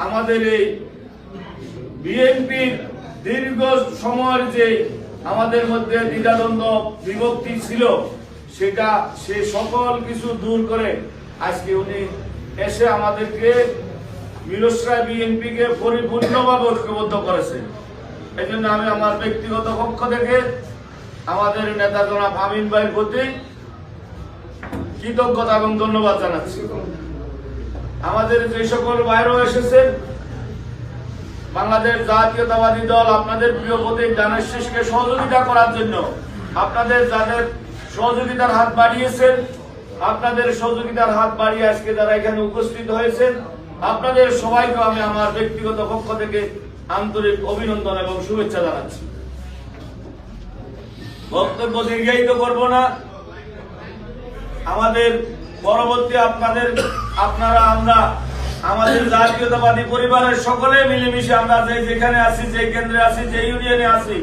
আমাদের এই বিএনপির দীর্ঘ সময়ের যে আমাদের মধ্যে দ্বিধাদ্বন্দ্ব বিভক্তি ছিল সেটা সে সকল কিছু দূর করে আজকে উনি এসে আমাদেরকে মিরসরাই বিএনপিকে পরিপূর্ণভাবে ঐক্যবদ্ধ করেছে। এই জন্য আমি আমার ব্যক্তিগত পক্ষ থেকে আমাদের নেতা জনাব আমিন ভাইয়ের প্রতি কৃতজ্ঞতা এবং ধন্যবাদ জানাচ্ছি। আমাদের যে সকল ভাইরাও এসেছেন, বাংলাদেশ জাতীয়তাবাদী দল আপনাদের প্রিয় প্রতীক ধানের শীষকে সহযোগিতা করার জন্য আপনাদের যাদের সহযোগিতার হাত বাড়িয়েছেন, আপনাদের সহযোগিতার হাত বাড়িয়ে আজকে যারা এখানে উপস্থিত হয়েছেন, আপনাদের সবাইকে আমি আমার ব্যক্তিগত পক্ষ থেকে আন্তরিক অভিনন্দন এবং শুভেচ্ছা জানাচ্ছি। বক্তব্য দীর্ঘায়িত করব না। আমাদের পরবর্তী আপনারা আমরা আমাদের জাতীয়তাবাদী পরিবারের সকলে মিলেমিশে আমরা যেখানে আছি, যে কেন্দ্রে আছি, যে ইউনিয়নে আছি,